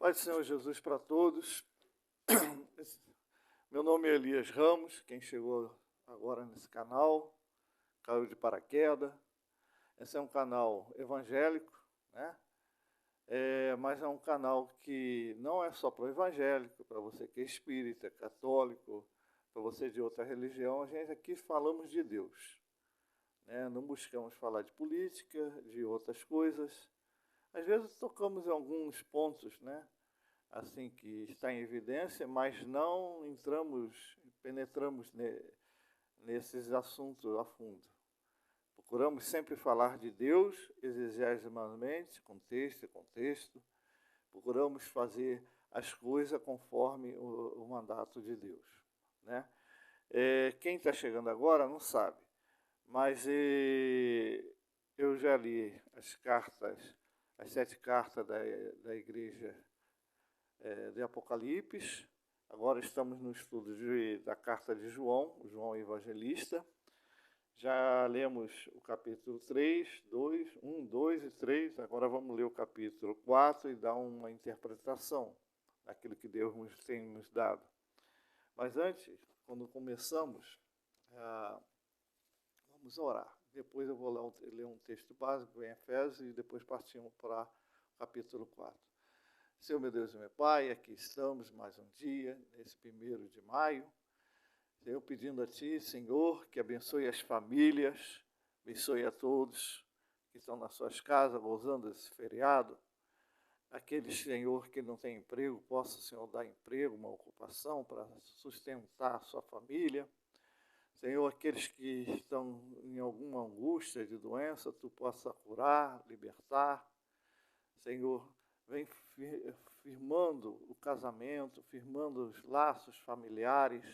Pai do Senhor Jesus para todos. Meu nome é Elias Ramos, quem chegou agora nesse canal, caiu de paraquedas. Esse é um canal evangélico, né? Mas é um canal que não é só para o evangélico, para você que é espírita, católico, para você de outra religião. A gente aqui falamos de Deus, né? Não buscamos falar de política, de outras coisas. Às vezes tocamos em alguns pontos, né? Assim que está em evidência, mas não penetramos nesses assuntos a fundo. Procuramos sempre falar de Deus, exegeticamente, contexto e contexto. Procuramos fazer as coisas conforme o mandato de Deus, né? Quem está chegando agora não sabe, mas eu já li as cartas, as 7 cartas da igreja de Apocalipse. Agora estamos no estudo da carta de João Evangelista. Já lemos o capítulo 3, 2, 1, 2 e 3. Agora vamos ler o capítulo 4 e dar uma interpretação daquilo que Deus tem nos dado. Mas antes, quando começamos, vamos orar. Depois eu vou ler um texto básico em Efésios e depois partimos para o capítulo 4. Senhor, meu Deus e meu Pai, aqui estamos mais um dia, nesse 1º de maio. Eu pedindo a Ti, Senhor, que abençoe as famílias, abençoe a todos que estão nas suas casas, gozando desse feriado. Aqueles, Senhor, que não têm emprego, possa, Senhor, dar emprego, uma ocupação para sustentar a sua família. Senhor, aqueles que estão em alguma angústia de doença, Tu possa curar, libertar. Senhor, vem firmando o casamento, firmando os laços familiares,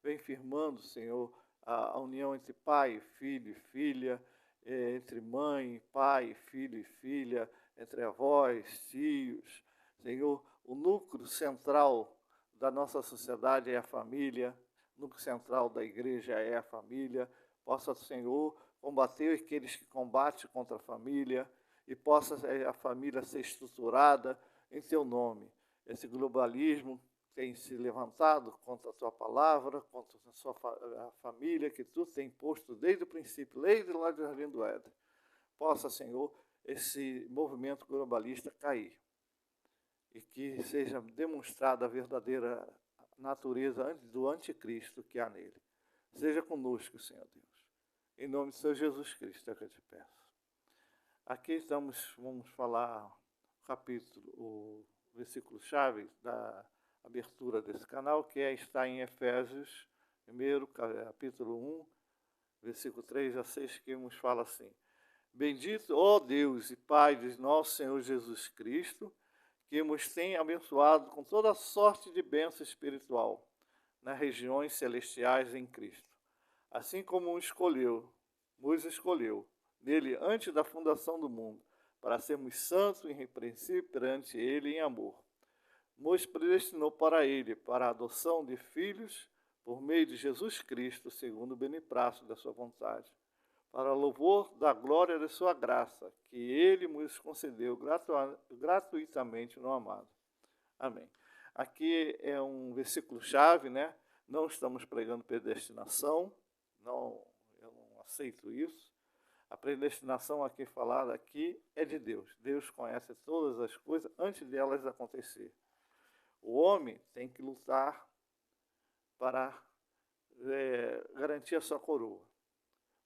vem firmando, Senhor, a união entre pai, filho e filha, entre mãe, pai, filho e filha, entre avós, tios. Senhor, o núcleo central da nossa sociedade é a família, o núcleo central da igreja é a família. Possa, Senhor, combater aqueles que combatem contra a família, e possa a família ser estruturada em Teu nome. Esse globalismo tem se levantado contra a Tua palavra, contra a família que Tu tem posto desde o princípio, desde lá do Jardim do Éden. Possa, Senhor, esse movimento globalista cair e que seja demonstrada a verdadeira natureza do anticristo que há nele. Seja conosco, Senhor Deus. Em nome de Senhor Jesus Cristo é que eu te peço. Aqui vamos falar o versículo-chave da abertura desse canal, que está em Efésios, capítulo 1, versículo 3 a 6, que nos fala assim: Bendito, ó Deus e Pai de nosso Senhor Jesus Cristo, que nos tem abençoado com toda sorte de bênção espiritual nas regiões celestiais em Cristo, assim como nos escolheu nele antes da fundação do mundo, para sermos santos e irrepreensíveis perante ele em amor. Nos predestinou para ele, para a adoção de filhos, por meio de Jesus Cristo, segundo o beneplácito da sua vontade, para louvor da glória de sua graça, que ele nos concedeu gratuitamente no amado. Amém. Aqui é um versículo-chave, né? Não estamos pregando predestinação, eu não aceito isso. A predestinação aqui falada aqui é de Deus. Deus conhece todas as coisas antes de elas acontecer. O homem tem que lutar para garantir a sua coroa,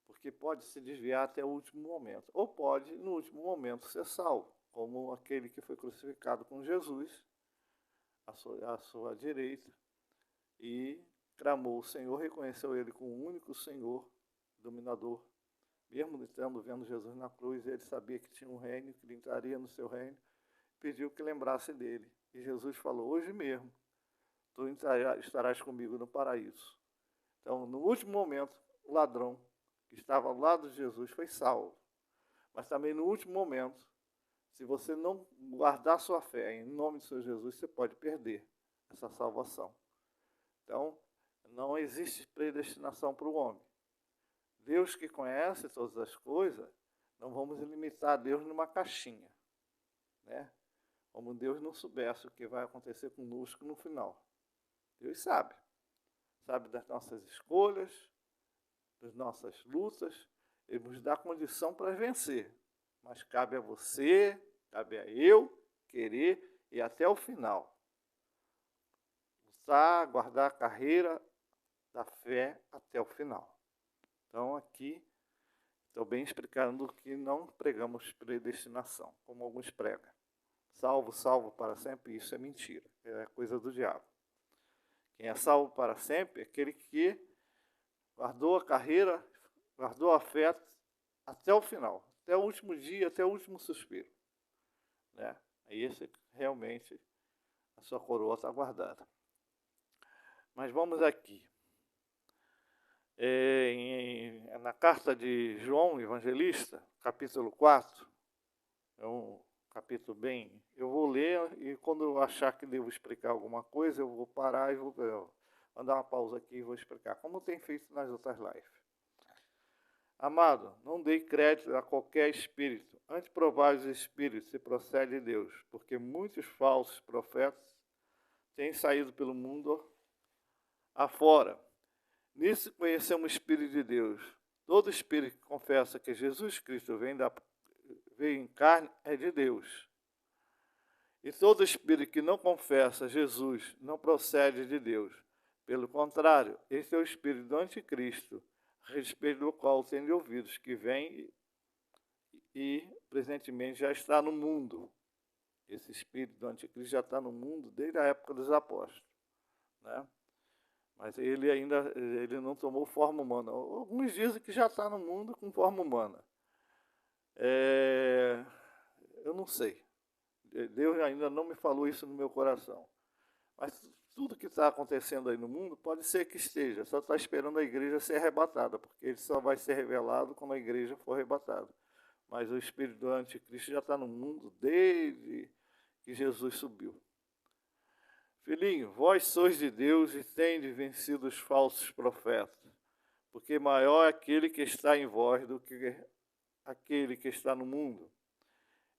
porque pode se desviar até o último momento, ou pode, no último momento, ser salvo, como aquele que foi crucificado com Jesus à sua direita e clamou o Senhor, reconheceu ele como o único Senhor, dominador. Mesmo estando vendo Jesus na cruz, ele sabia que tinha um reino, que ele entraria no seu reino, pediu que lembrasse dele. E Jesus falou: hoje mesmo, tu estarás comigo no paraíso. Então, no último momento, o ladrão que estava ao lado de Jesus foi salvo. Mas também no último momento, se você não guardar sua fé em nome do Senhor Jesus, você pode perder essa salvação. Então, não existe predestinação para o homem. Deus que conhece todas as coisas, não vamos limitar Deus numa caixinha, né? como Deus não soubesse o que vai acontecer conosco no final. Deus sabe. Sabe das nossas escolhas, das nossas lutas. Ele nos dá condição para vencer. Mas cabe a você, cabe a eu, querer ir até o final. Lutar, guardar a carreira da fé até o final. Então, aqui, estou bem explicando que não pregamos predestinação, como alguns pregam. Salvo, salvo para sempre, isso é mentira, é coisa do diabo. Quem é salvo para sempre é aquele que guardou a carreira, guardou a fé até o final, até o último dia, até o último suspiro. Né? Aí esse realmente a sua coroa está guardada. Mas vamos aqui. Na carta de João Evangelista, capítulo 4, é um capítulo bem... Eu vou ler e quando eu achar que devo explicar alguma coisa, eu vou parar e vou dar uma pausa aqui e vou explicar, como tem feito nas outras lives. Amado, não dê crédito a qualquer espírito, antes provai os espíritos se procede de Deus, porque muitos falsos profetas têm saído pelo mundo afora. Nisso conhecemos o Espírito de Deus. Todo espírito que confessa que Jesus Cristo veio em carne é de Deus. E todo espírito que não confessa Jesus não procede de Deus. Pelo contrário, esse é o espírito do anticristo, a respeito do qual tem ouvidos, que vem e presentemente já está no mundo. Esse espírito do anticristo já está no mundo desde a época dos apóstolos. Né? Mas ele não tomou forma humana. Alguns dizem que já está no mundo com forma humana. Eu não sei. Deus ainda não me falou isso no meu coração. Mas tudo que está acontecendo aí no mundo pode ser que esteja. Só está esperando a igreja ser arrebatada, porque ele só vai ser revelado quando a igreja for arrebatada. Mas o espírito do anticristo já está no mundo desde que Jesus subiu. Filhinho, vós sois de Deus e tendes vencido os falsos profetas, porque maior é aquele que está em vós do que aquele que está no mundo.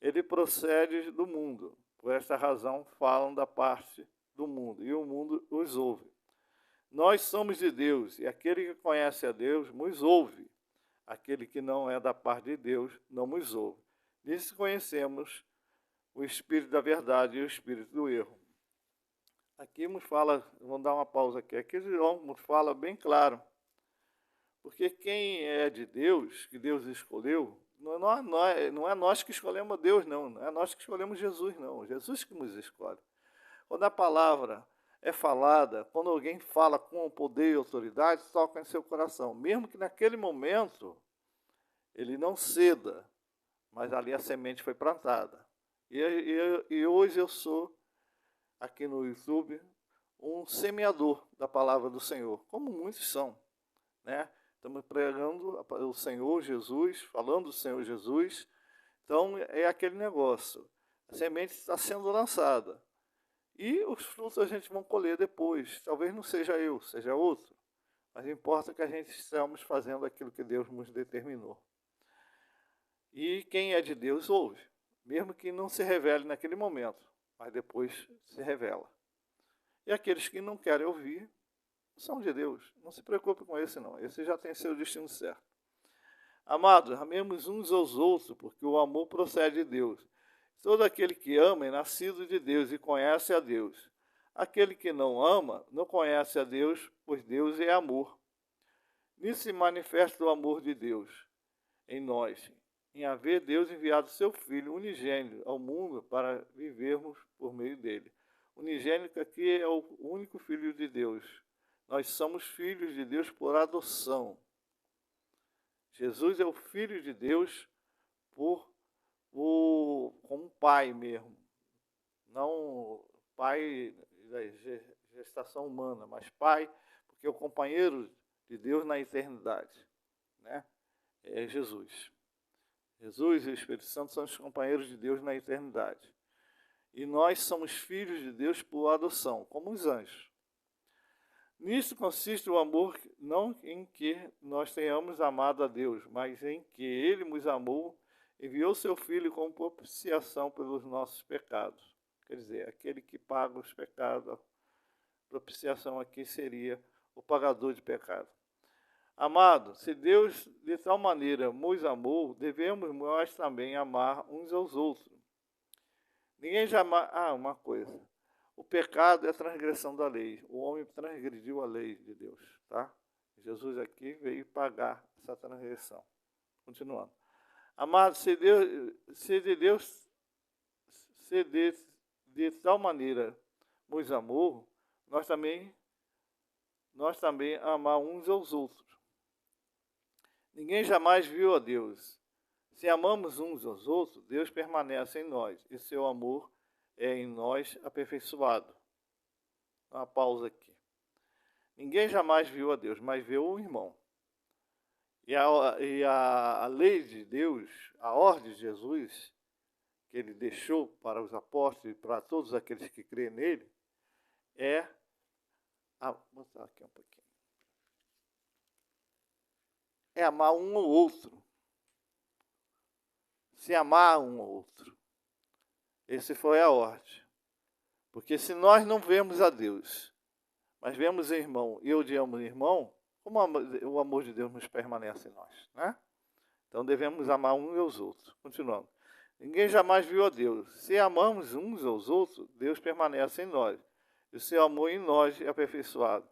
Ele procede do mundo, por esta razão falam da parte do mundo, e o mundo os ouve. Nós somos de Deus, e aquele que conhece a Deus nos ouve. Aquele que não é da parte de Deus não nos ouve. Nisso conhecemos o espírito da verdade e o espírito do erro. Aqui nos fala, vamos dar uma pausa aqui, aqui João nos fala bem claro, porque quem é de Deus, que Deus escolheu, não é nós que escolhemos Deus, não é nós que escolhemos Jesus, não, Jesus que nos escolhe. Quando a palavra é falada, quando alguém fala com poder e autoridade, toca em seu coração, mesmo que naquele momento ele não ceda, mas ali a semente foi plantada. E hoje eu sou, aqui no YouTube, um semeador da palavra do Senhor, como muitos são, né? Estamos pregando o Senhor Jesus, falando do Senhor Jesus, então é aquele negócio, a semente está sendo lançada, e os frutos a gente vai colher depois, talvez não seja eu, seja outro, mas importa que a gente estamos fazendo aquilo que Deus nos determinou. E quem é de Deus ouve, mesmo que não se revele naquele momento, mas depois se revela. E aqueles que não querem ouvir, são de Deus. Não se preocupe com esse não, esse já tem seu destino certo. Amados, amemos uns aos outros, porque o amor procede de Deus. Todo aquele que ama é nascido de Deus e conhece a Deus. Aquele que não ama, não conhece a Deus, pois Deus é amor. Nisso se manifesta o amor de Deus em nós, em haver Deus enviado seu Filho unigênito ao mundo para vivermos por meio dele. Unigênito aqui é o único Filho de Deus. Nós somos filhos de Deus por adoção. Jesus é o Filho de Deus como pai mesmo. Não pai da gestação humana, mas pai porque é o companheiro de Deus na eternidade. Né? É Jesus. Jesus e o Espírito Santo são os companheiros de Deus na eternidade. E nós somos filhos de Deus por adoção, como os anjos. Nisso consiste o amor, não em que nós tenhamos amado a Deus, mas em que Ele nos amou, enviou seu Filho como propiciação pelos nossos pecados. Quer dizer, aquele que paga os pecados. A propiciação aqui seria o pagador de pecado. Amado, se Deus de tal maneira nos amou, devemos nós também amar uns aos outros. Ninguém jamais... uma coisa. O pecado é a transgressão da lei. O homem transgrediu a lei de Deus, tá? Jesus aqui veio pagar essa transgressão. Continuando. Amado, se de tal maneira nos amou, nós também amar uns aos outros. Ninguém jamais viu a Deus. Se amamos uns aos outros, Deus permanece em nós, e seu amor é em nós aperfeiçoado. Uma pausa aqui. Ninguém jamais viu a Deus, mas viu o irmão. E a lei de Deus, a ordem de Jesus, que ele deixou para os apóstolos e para todos aqueles que creem nele, vou botar aqui um pouquinho. É amar um ao outro. Se amar um ao outro. Esse foi a ordem. Porque se nós não vemos a Deus, mas vemos o irmão e odiamos o irmão, como o amor de Deus nos permanece em nós, né? Então devemos amar uns aos outros. Continuando. Ninguém jamais viu a Deus. Se amamos uns aos outros, Deus permanece em nós. E o seu amor em nós é aperfeiçoado.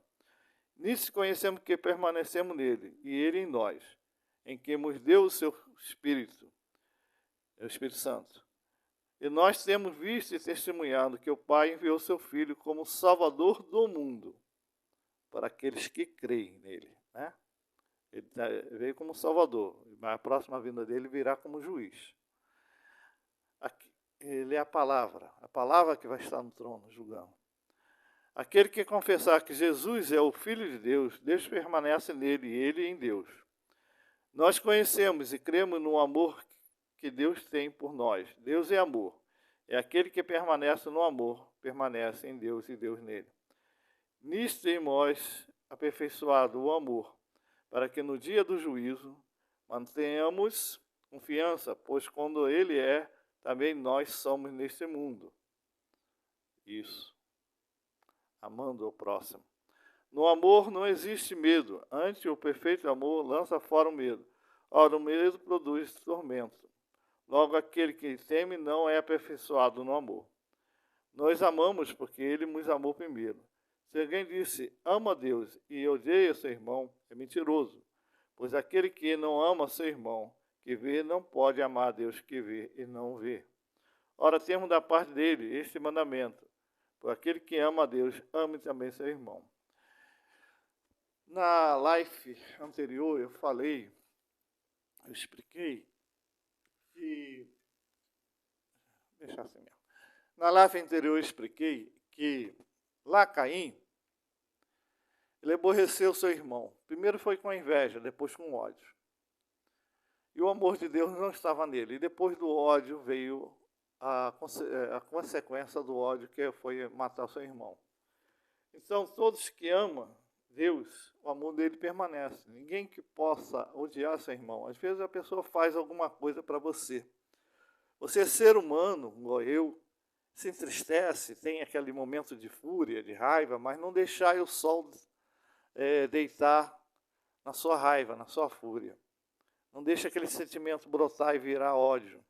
Nisso conhecemos que permanecemos nele, e ele em nós, em que nos deu o seu Espírito, o Espírito Santo. E nós temos visto e testemunhado que o Pai enviou seu Filho como Salvador do mundo, para aqueles que creem nele, né? Ele veio como Salvador, mas a próxima vinda dele virá como juiz. Aqui, ele é a palavra que vai estar no trono, julgando. Aquele que confessar que Jesus é o Filho de Deus, Deus permanece nele e ele em Deus. Nós conhecemos e cremos no amor que Deus tem por nós. Deus é amor. É aquele que permanece no amor, permanece em Deus e Deus nele. Nisto em nós aperfeiçoado o amor, para que no dia do juízo mantenhamos confiança, pois quando ele é, também nós somos neste mundo. Isso. Amando o próximo. No amor não existe medo. Antes, o perfeito amor lança fora o medo. Ora, o medo produz tormento. Logo, aquele que teme não é aperfeiçoado no amor. Nós amamos porque ele nos amou primeiro. Se alguém disse, ama a Deus e odeia seu irmão, é mentiroso. Pois aquele que não ama seu irmão, que vê, não pode amar a Deus que vê e não vê. Ora, temos da parte dele este mandamento. Por aquele que ama a Deus, ame também seu irmão. Na live anterior eu expliquei que... Deixa assim mesmo. Na live anterior eu expliquei que lá Caim, ele aborreceu seu irmão. Primeiro foi com inveja, depois com ódio. E o amor de Deus não estava nele. E depois do ódio veio a consequência do ódio, que foi matar seu irmão. Então, todos que amam Deus, o amor dele permanece. Ninguém que possa odiar seu irmão. Às vezes a pessoa faz alguma coisa para você. Você é ser humano, igual eu, se entristece, tem aquele momento de fúria, de raiva, mas não deixar o sol deitar na sua raiva, na sua fúria. Não deixa aquele sentimento brotar e virar ódio.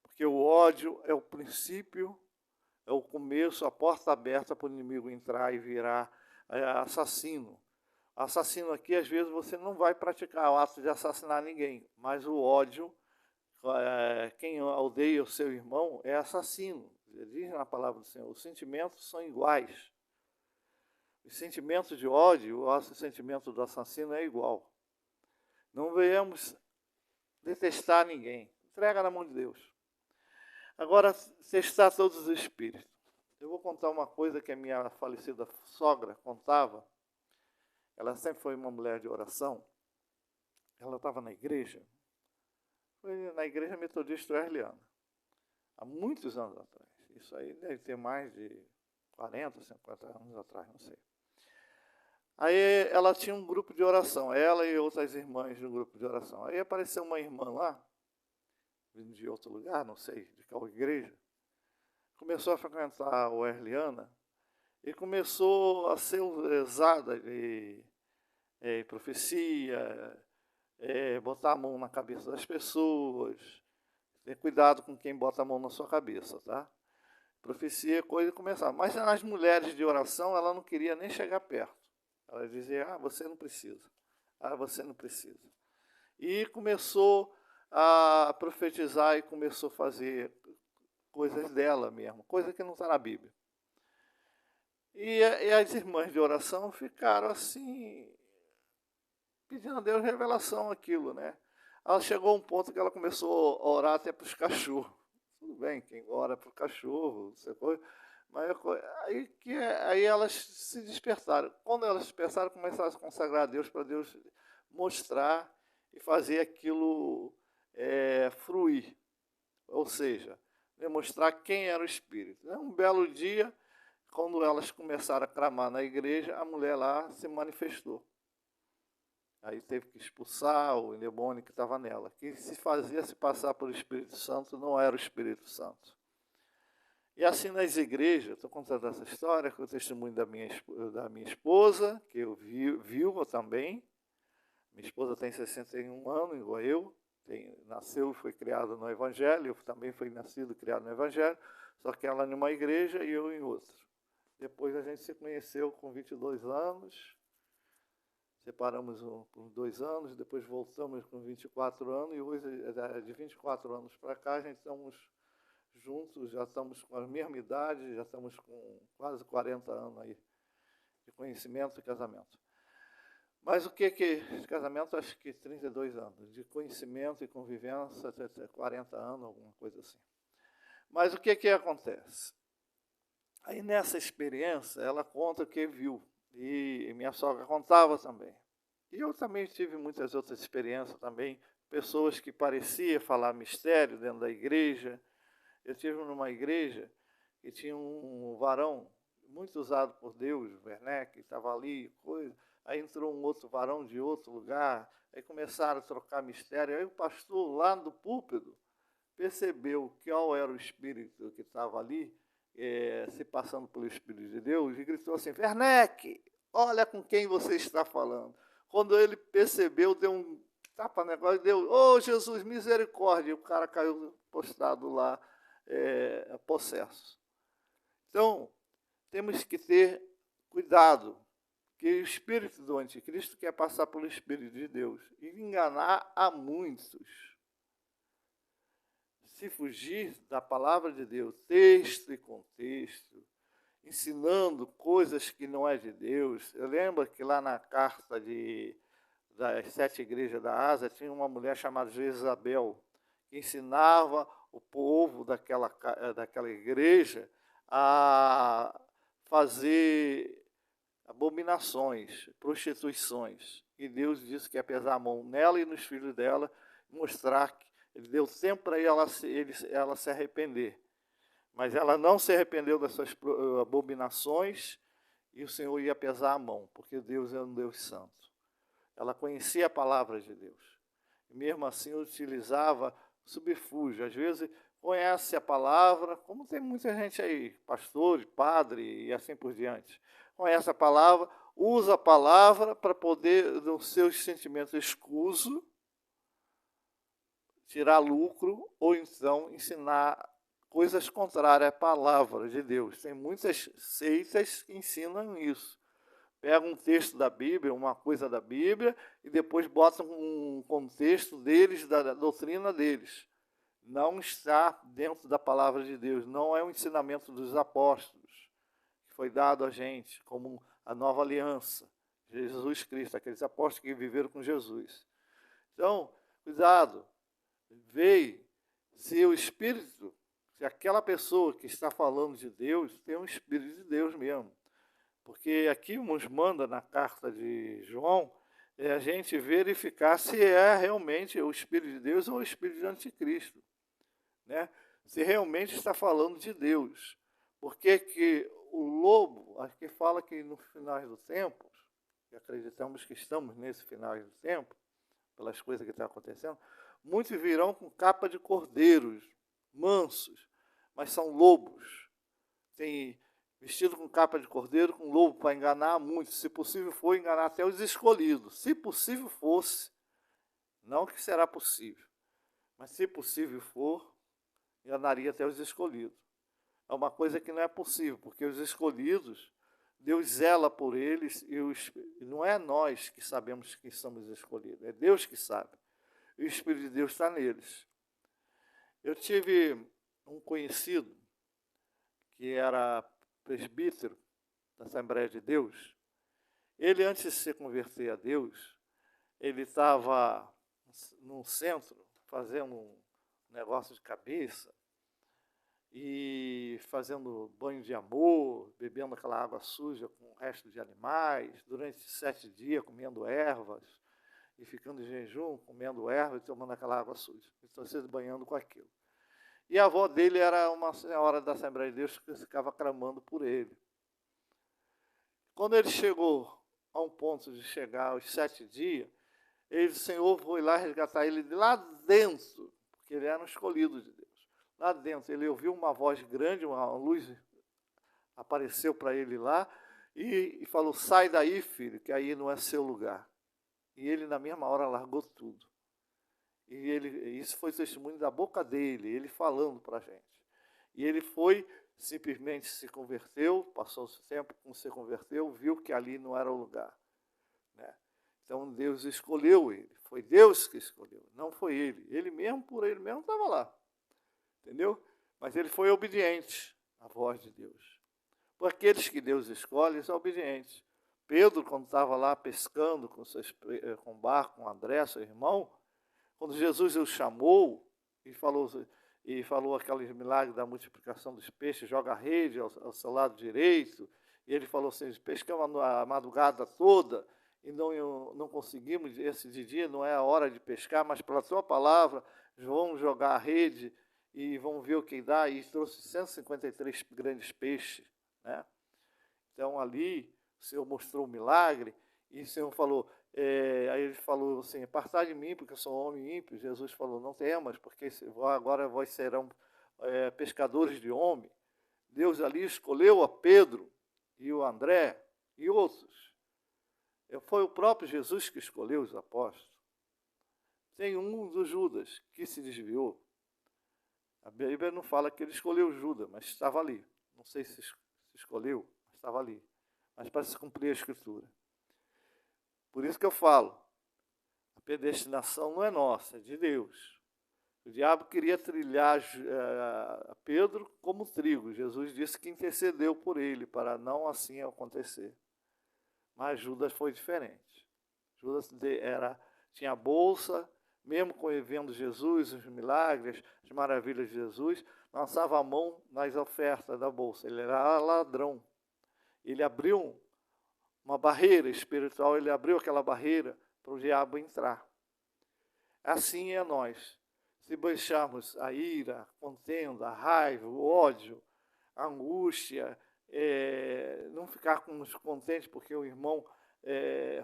Porque o ódio é o princípio, é o começo, a porta aberta para o inimigo entrar e virar assassino. Assassino aqui, às vezes, você não vai praticar o ato de assassinar ninguém, mas o ódio, quem odeia o seu irmão é assassino. Diz na palavra do Senhor, os sentimentos são iguais. O sentimento de ódio, o sentimento do assassino é igual. Não venhamos detestar ninguém. Entrega na mão de Deus. Agora, testar todos os espíritos. Eu vou contar uma coisa que a minha falecida sogra contava. Ela sempre foi uma mulher de oração. Ela estava na igreja. Foi na igreja metodista wesleyana. Há muitos anos atrás. Isso aí deve ter mais de 40, 50 anos atrás, não sei. Aí ela tinha um grupo de oração. Ela e outras irmãs de um grupo de oração. Aí apareceu uma irmã lá, vindo de outro lugar, não sei, de qual igreja. começou a frequentar o Erliana e começou a ser usada de profecia, botar a mão na cabeça das pessoas. Ter cuidado com quem bota a mão na sua cabeça, tá? Profecia, coisa, e começava. Mas as mulheres de oração, ela não queria nem chegar perto. Ela dizia, você não precisa. Você não precisa. E começou a profetizar e começou a fazer coisas dela mesmo, coisa que não está na Bíblia. E as irmãs de oração ficaram assim, pedindo a Deus revelação aquilo, né? Ela chegou a um ponto que ela começou a orar até para os cachorros. Tudo bem, quem ora para o cachorro, mas aí elas se despertaram. Quando elas se despertaram, começaram a se consagrar a Deus, para Deus mostrar e fazer aquilo fruir. Ou seja, demonstrar quem era o Espírito. Um belo dia, quando elas começaram a clamar na igreja, a mulher lá se manifestou. Aí teve que expulsar o demônio que estava nela. Que se fazia se passar pelo Espírito Santo, não era o Espírito Santo. E assim nas igrejas, estou contando essa história com o testemunho da minha esposa, que eu viúva também. Minha esposa tem 61 anos, igual eu. Nasceu e foi criada no Evangelho, eu também fui nascido e criado no Evangelho, só que ela em uma igreja e eu em outra. Depois a gente se conheceu com 22 anos, separamos por 2 anos, depois voltamos com 24 anos, e hoje, de 24 anos para cá, a gente estamos juntos, já estamos com a mesma idade, já estamos com quase 40 anos aí de conhecimento e casamento. Mas o que casamento, acho que 32 anos, de conhecimento e convivência, 40 anos, alguma coisa assim. Mas o que acontece? Aí nessa experiência, ela conta o que viu, e minha sogra contava também. E eu também tive muitas outras experiências também, pessoas que pareciam falar mistério dentro da igreja. Eu estive numa igreja que tinha um varão muito usado por Deus, Werneck, que estava ali, coisa. Aí entrou um outro varão de outro lugar, aí começaram a trocar mistério. Aí o pastor, lá no púlpito, percebeu qual era o espírito que estava ali, se passando pelo Espírito de Deus, e gritou assim, Werneck, olha com quem você está falando. Quando ele percebeu, deu um tapa no negócio, deu, oh Jesus, misericórdia, e o cara caiu postado lá, possesso. Então, temos que ter cuidado, que o espírito do anticristo quer passar pelo Espírito de Deus e enganar a muitos. Se fugir da palavra de Deus, texto e contexto, ensinando coisas que não é de Deus. Eu lembro que lá na carta das 7 igrejas da Ásia, tinha uma mulher chamada Jezabel, que ensinava o povo daquela igreja a fazer abominações, prostituições. E Deus disse que ia pesar a mão nela e nos filhos dela, mostrar que ele deu tempo para ela se arrepender. Mas ela não se arrependeu dessas abominações e o Senhor ia pesar a mão, porque Deus é um Deus santo. Ela conhecia a palavra de Deus. E mesmo assim utilizava subterfúgio. Às vezes conhece a palavra, como tem muita gente aí, pastor, padre e assim por diante. Conhece a palavra, usa a palavra para poder, nos seus sentimentos escusos, tirar lucro ou então ensinar coisas contrárias à palavra de Deus. Tem muitas seitas que ensinam isso. Pegam um texto da Bíblia, uma coisa da Bíblia, e depois botam um contexto deles, da doutrina deles. Não está dentro da palavra de Deus, não é o ensinamento dos apóstolos, que foi dado a gente como a nova aliança, Jesus Cristo, aqueles apóstolos que viveram com Jesus. Então, cuidado, veio se o Espírito, se aquela pessoa que está falando de Deus, tem um Espírito de Deus mesmo. Porque aqui nos manda na carta de João, a gente verificar se é realmente o Espírito de Deus ou o Espírito de Anticristo. Né? Se realmente está falando de Deus. Porque que o lobo, acho que fala que no final do tempo, e acreditamos que estamos nesse final do tempo, pelas coisas que estão acontecendo, muitos virão com capa de cordeiros, mansos, mas são lobos. tem vestido com capa de cordeiro, com lobo para enganar muitos, se possível for, enganar até os escolhidos. Se possível fosse, não que será possível, mas se possível for, enganaria até os escolhidos. É uma coisa que não é possível, porque os escolhidos, Deus zela por eles, e não é nós que sabemos que somos escolhidos, é Deus que sabe. E o Espírito de Deus está neles. Eu tive um conhecido que era presbítero da Assembleia de Deus. Ele, antes de se converter a Deus, ele estava num centro fazendo um negócio de cabeça e fazendo banho de amor, bebendo aquela água suja com o resto de animais, durante 7 dias comendo ervas e ficando em jejum, comendo ervas e tomando aquela água suja. Então, se banhando com aquilo. E a avó dele era uma senhora da Assembleia de Deus que ficava clamando por ele. Quando ele chegou a um ponto de chegar aos 7 dias, o Senhor foi lá resgatar ele de lá dentro, porque ele era um escolhido de Deus. Lá dentro, ele ouviu uma voz grande, uma luz apareceu para ele lá, e falou, sai daí, filho, que aí não é seu lugar. E ele, na mesma hora, largou tudo. E isso foi testemunho da boca dele, ele falando para a gente. E ele foi, simplesmente se converteu, passou o tempo, se converteu, viu que ali não era o lugar. Né? Então Deus escolheu ele, foi Deus que escolheu, não foi ele. Ele mesmo, por ele mesmo, estava lá. Entendeu? Mas ele foi obediente à voz de Deus. Por aqueles que Deus escolhe, são obedientes. Pedro, quando estava lá pescando com o barco, com André, seu irmão, quando Jesus o chamou e falou aquele milagre da multiplicação dos peixes, joga a rede ao seu lado direito, e ele falou assim, pescamos a madrugada toda e não conseguimos, esse de dia não é a hora de pescar, mas pela tua palavra vamos jogar a rede e vamos ver o que dá, e trouxe 153 grandes peixes. Né? Então ali o Senhor mostrou o milagre, e o Senhor falou, aí ele falou assim, apartai de mim, porque eu sou um homem ímpio. Jesus falou, não temas, porque agora vós serão pescadores de homem. Deus ali escolheu a Pedro e o André e outros. Foi o próprio Jesus que escolheu os apóstolos. Tem um dos Judas que se desviou. A Bíblia não fala que ele escolheu Judas, mas estava ali. Não sei se escolheu, mas estava ali. Mas para se cumprir a Escritura. Por isso que eu falo, a predestinação não é nossa, é de Deus. O diabo queria trilhar Pedro como trigo. Jesus disse que intercedeu por ele, para não assim acontecer. Mas Judas foi diferente. Judas tinha a bolsa, mesmo vendo Jesus, os milagres, as maravilhas de Jesus, lançava a mão nas ofertas da bolsa. Ele era ladrão. Ele abriu uma barreira espiritual, ele abriu aquela barreira para o diabo entrar. Assim é nós. Se deixarmos a ira, a contenda, a raiva, o ódio, a angústia, não ficarmos contentes porque o irmão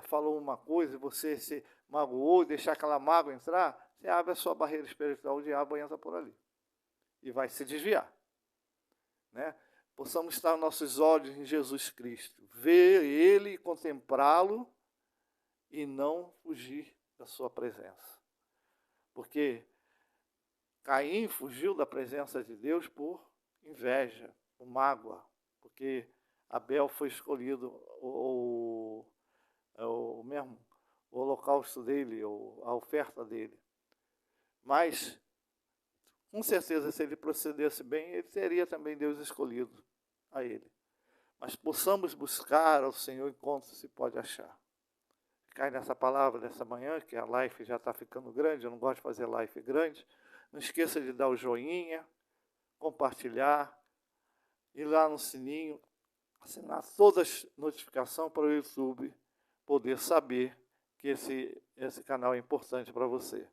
falou uma coisa e você se magoou, deixar aquela mágoa entrar, você abre a sua barreira espiritual, o diabo entra por ali e vai se desviar. Né? Possamos estar nossos olhos em Jesus Cristo, ver Ele, contemplá-lo e não fugir da sua presença. Porque Caim fugiu da presença de Deus por inveja, por mágoa, porque Abel foi escolhido o holocausto dele, a oferta dele. Mas, com certeza, se ele procedesse bem, ele teria também Deus escolhido a ele. Mas possamos buscar ao Senhor enquanto se pode achar. Cai nessa palavra dessa manhã, que a live já está ficando grande, eu não gosto de fazer live grande. Não esqueça de dar o joinha, compartilhar, ir lá no sininho, assinar todas as notificações para o YouTube poder saber que esse canal é importante para você.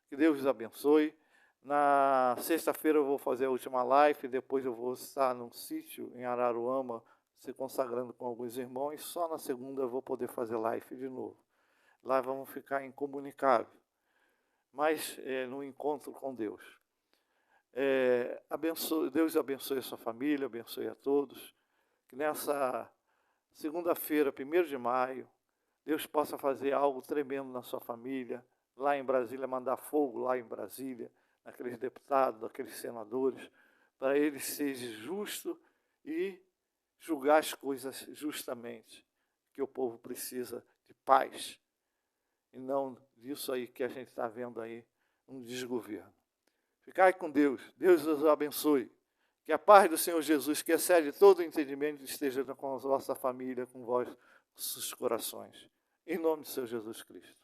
Que Deus os abençoe. Na sexta-feira eu vou fazer a última live, depois eu vou estar num sítio em Araruama, se consagrando com alguns irmãos, e só na segunda eu vou poder fazer live de novo. Lá vamos ficar incomunicável, mas no encontro com Deus. Deus abençoe a sua família, abençoe a todos. Que nessa segunda-feira, 1º de maio, Deus possa fazer algo tremendo na sua família, lá em Brasília, mandar fogo lá em Brasília, naqueles deputados, naqueles senadores, para eles sejam justos e julgar as coisas justamente, que o povo precisa de paz, e não disso aí que a gente está vendo aí, um desgoverno. Ficai com Deus, Deus os abençoe. Que a paz do Senhor Jesus, que excede todo o entendimento, esteja com a vossa família, com vossos corações. Em nome do Senhor Jesus Cristo.